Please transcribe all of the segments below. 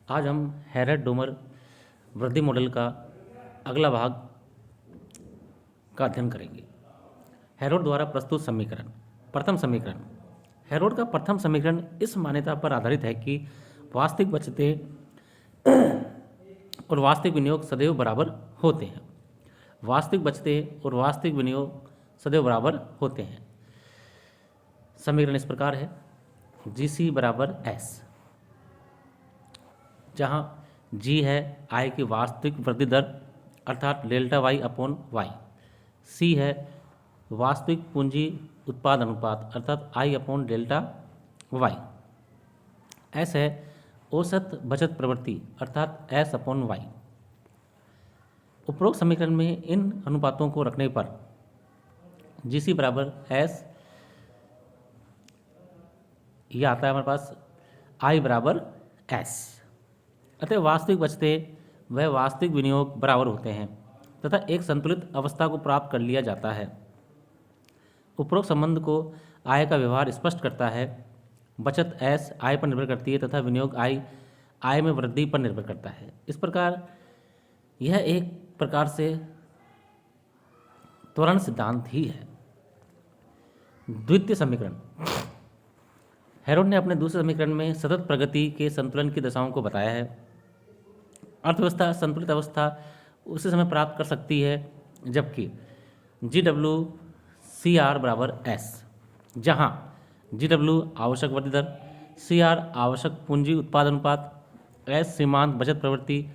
आज हम Harrett Domar वृद्धि मॉडल का अगला भाग का अध्ययन करेंगे। हैरोड द्वारा प्रस्तुत समीकरण। प्रथम समीकरण। हैरोड का प्रथम समीकरण इस मान्यता पर आधारित है कि वास्तविक बचतें और वास्तविक विनियोग सदैव बराबर होते हैं। वास्तविक बचतें और वास्तविक विनियोग सदैव बराबर होते हैं। समीकरण इस प्रकार है, GC बराबर S, जहाँ G है आय की वास्तविक वृद्धि दर अर्थात delta Y upon Y, C है वास्तविक पूंजी उत्पाद अनुपात अर्थात I upon delta Y, S है औसत बचत प्रवृत्ति अर्थात S अपॉन वाई। उपरोक्त समीकरण में इन अनुपातों को रखने पर GC बराबर S यह आता है हमारे पास I बराबर S। अतः वास्तविक बचतें व वास्तविक विनियोग बराबर होते हैं तथा एक संतुलित अवस्था को प्राप्त कर लिया जाता है। उपरोक्त संबंध को आय का व्यवहार स्पष्ट करता है। बचत S आय पर निर्भर करती है तथा विनियोग I आय में वृद्धि पर निर्भर करता है। इस प्रकार यह एक प्रकार से त्वरण सिद्धांत ही है। द्वितीय समीकरण। हैरोड ने अपने दूसरे समीकरण में सतत प्रगति के संतुलन की दशाओं को बताया है। अर्थव्यवस्था संतुलित अवस्था उसी समय प्राप्त कर सकती है जबकि GWCR बराबर S, जहाँ GW आवश्यक वृद्धि दर, CR आवश्यक पूंजी उत्पाद अनुपात, S सीमांत बचत प्रवृत्ति।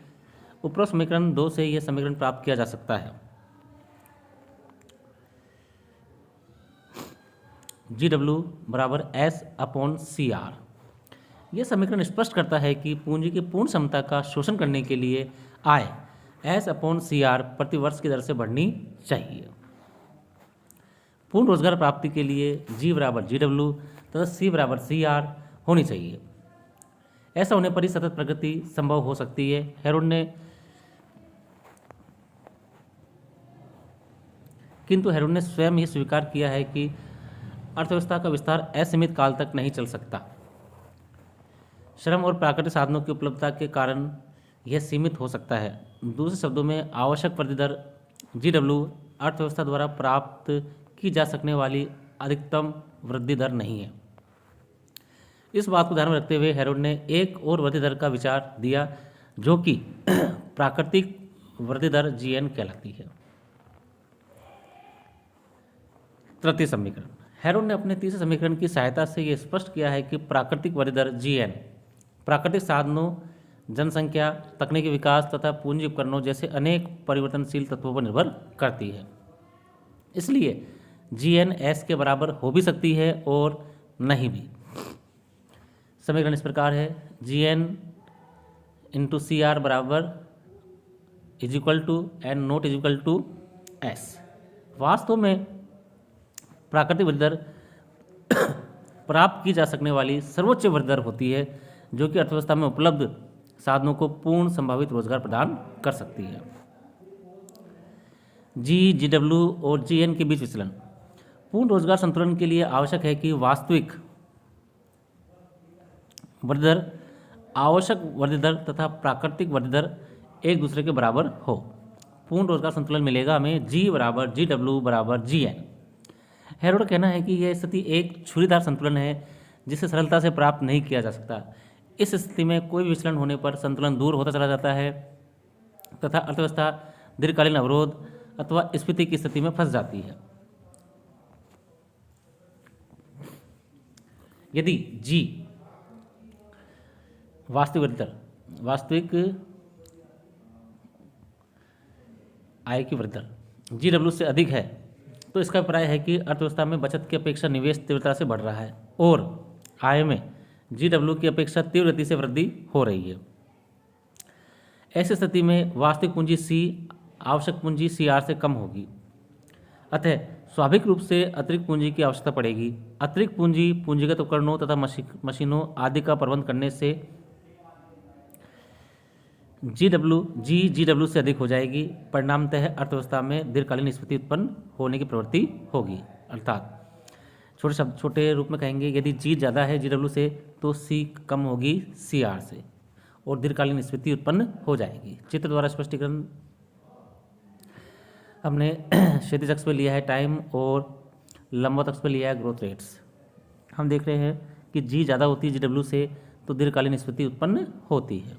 उपरोक्त समीकरण 2 से यह समीकरण प्राप्त किया जा सकता है। GW बराबर S अपॉन CR। यह समीकरण स्पष्ट करता है कि पूंजी की पूर्ण क्षमता का शोषण करने के लिए आय S अपॉन CR प्रति वर्ष की दर से बढ़नी चाहिए। पूर्ण रोजगार प्राप्ति के लिए G बराबर GW तथा C बराबर CR होनी चाहिए। ऐसा होने पर ही सतत प्रगति संभव हो सकती है। हैरोड ने स्वयं ही स्वीकार किया है कि अर्थव्यवस्था का विस्तार असीमित काल तक नहीं चल सकता। श्रम और प्राकृतिक साधनों की उपलब्धता के कारण यह सीमित हो सकता है। दूसरे शब्दों में आवश्यक वृद्धि दर GW अर्थव्यवस्था द्वारा प्राप्त की जा सकने वाली अधिकतम वृद्धि दर नहीं है। इस बात को ध्यान में रखते हुए हैरोड ने एक और वृद्धि दर का विचार दिया जो कि प्राकृतिक वृद्धि दर GN कहलाती है। तृतीय समीकरण। हैरोड ने अपने तीसरे समीकरण की सहायता से यह स्पष्ट किया है कि प्राकृतिक वृद्धि दर GN प्राकृतिक साधनों, जनसंख्या, तकनीकी विकास तथा पूंजी उपकरणों जैसे अनेक परिवर्तनशील तत्वों पर निर्भर करती है। इसलिए GN S के बराबर हो भी सकती है और नहीं भी। समीकरण इस प्रकार है, GN इंटू CR बराबर is equal to and not is equal to S। वास्तव में प्राकृतिक वृद्धि दर प्राप्त की जा सकने वाली सर्वोच्च वृद्धि दर होती है जो कि अर्थव्यवस्था में उपलब्ध साधनों को पूर्ण संभावित रोजगार प्रदान कर सकती है। G, GW और GN के बीच विचलन। पूर्ण रोजगार संतुलन के लिए आवश्यक है कि वास्तविक वृद्धि दर, आवश्यक वृद्धि दर तथा प्राकृतिक वृद्धि दर एक दूसरे के बराबर हो। पूर्ण रोजगार संतुलन मिलेगा हमें G बराबर GW बराबर GN। हैरोड का कहना है कि यह स्थिति एक छुरीदार संतुलन है जिसे सरलता से प्राप्त नहीं किया जा सकता। इस स्थिति में कोई भी विचलन होने पर संतुलन दूर होता चला जाता है तथा अर्थव्यवस्था दीर्घकालीन अवरोध अथवा स्फीति की स्थिति में फंस जाती है। यदि G वास्तविक वृद्धि दर, वास्तविक आय की वृद्धि दर GW से अधिक है तो इसका अभिप्राय है कि अर्थव्यवस्था में बचत की अपेक्षा निवेश तीव्रता से बढ़ रहा है और आय में GW की अपेक्षा तीव्र गति से वृद्धि हो रही है। ऐसी स्थिति में वास्तविक पूंजी C आवश्यक पूंजी CR से कम होगी। अतः स्वाभाविक रूप से अतिरिक्त पूंजी की आवश्यकता पड़ेगी। अतिरिक्त पूंजी पूंजीगत उपकरणों तथा मशीनों आदि का प्रबंध करने से GW से अधिक हो जाएगी। परिणामतः अर्थव्यवस्था में दीर्घकालीन स्फीति उत्पन्न होने की प्रवृत्ति होगी। अर्थात छोटे रूप में कहेंगे, यदि G ज़्यादा है GW से तो C कम होगी CR से और दीर्घकालीन स्फीति उत्पन्न हो जाएगी। चित्र द्वारा स्पष्टीकरण हमने क्षैतिज अक्ष पे लिया है टाइम और लंबवत अक्ष पे लिया है ग्रोथ रेट्स। हम देख रहे हैं कि जी ज़्यादा होती है GW से तो दीर्घकालीन स्फीति उत्पन्न होती है।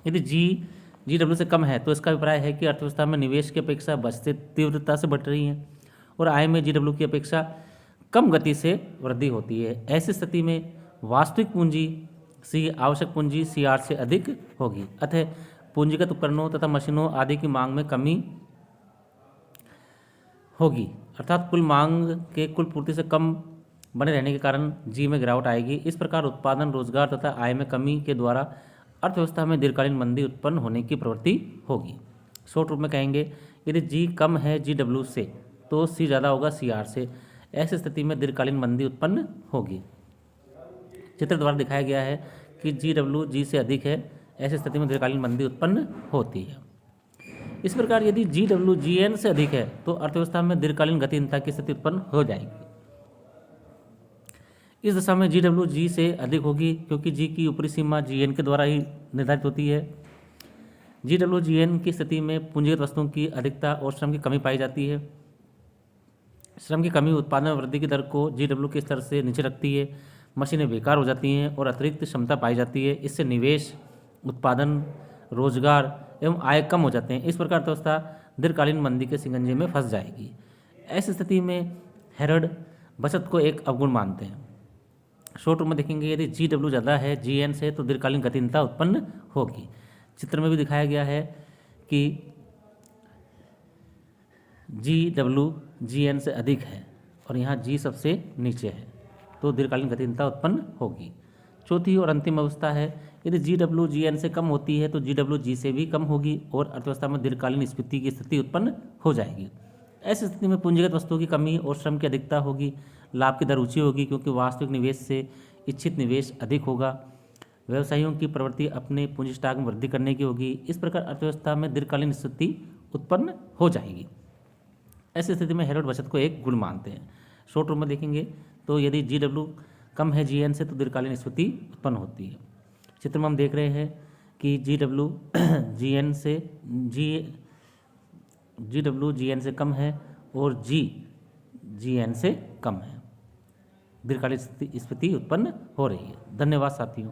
यदि जी GW से कम है तो इसका अभिप्राय है कि अर्थव्यवस्था में निवेश की अपेक्षा बचतें तीव्रता से बढ़ रही हैं और आय में GW की अपेक्षा कम गति से वृद्धि होती है। ऐसी स्थिति में वास्तविक पूंजी सी आवश्यक पूंजी CR से अधिक होगी, अतः पूंजीगत उपकरणों तथा मशीनों आदि की मांग में कमी होगी, अर्थात कुल मांग के कुल पूर्ति से कम बने रहने के कारण जी में गिरावट आएगी। इस प्रकार उत्पादन, रोजगार तथा आय में कमी के द्वारा अर्थव्यवस्था में दीर्घकालीन मंदी उत्पन्न होने की प्रवृत्ति होगी। शॉर्ट रूप में कहेंगे, यदि जी कम है GW से तो सी ज़्यादा होगा CR से। ऐसी स्थिति में दीर्घकालीन मंदी उत्पन्न होगी। चित्र द्वारा दिखाया गया है कि GW जी से अधिक है, ऐसी स्थिति में दीर्घकालीन मंदी उत्पन्न होती है। इस प्रकार यदि GW GN से अधिक है तो अर्थव्यवस्था में दीर्घकालीन गतिहीनता की स्थिति उत्पन्न हो जाएगी। इस दशा में GW जी से अधिक होगी क्योंकि जी की ऊपरी सीमा GN के द्वारा ही निर्धारित होती है। GW GN की स्थिति में पूंजीगत वस्तुओं की अधिकता और श्रम की कमी पाई जाती है। श्रम की कमी उत्पादन में वृद्धि की दर को GW के स्तर से नीचे रखती है। मशीनें बेकार हो जाती हैं और अतिरिक्त क्षमता पाई जाती है। इससे निवेश, उत्पादन, रोजगार एवं आय कम हो जाते हैं। इस प्रकार अर्थव्यवस्था दीर्घकालीन मंदी के शिकंजे में फंस जाएगी। ऐसी स्थिति में हेरड बचत को एक अवगुण मानते हैं। शॉर्ट रूप में देखेंगे, यदि GW ज़्यादा है GN से तो दीर्घकालीन गतिहीनता उत्पन्न होगी। चित्र में भी दिखाया गया है कि GW GN से अधिक है और यहाँ G सबसे नीचे है तो दीर्घकालीन गतिहीनता उत्पन्न होगी। चौथी और अंतिम अवस्था है, यदि GW GN से कम होती है तो GW G से भी कम होगी और अर्थव्यवस्था में दीर्घकालीन स्फीति की स्थिति उत्पन्न हो जाएगी। ऐसी स्थिति में पूंजीगत वस्तुओं की कमी और श्रम की अधिकता होगी। लाभ की दर ऊंची होगी क्योंकि वास्तविक निवेश से इच्छित निवेश अधिक होगा। व्यवसायियों की प्रवृत्ति अपने पूंजी स्टॉक में वृद्धि करने की होगी। इस प्रकार अर्थव्यवस्था में दीर्घकालीन स्थिति उत्पन्न हो जाएगी। ऐसी स्थिति में हेरड बचत को एक गुण मानते हैं। शॉर्ट रूप में देखेंगे तो यदि GW कम है GN से तो दीर्घकालीन स्फीति उत्पन्न होती है। चित्र में हम देख रहे हैं कि GW GN से कम है और G GN से कम है। दीर्घकालीन स्फीति उत्पन्न हो रही है। धन्यवाद साथियों।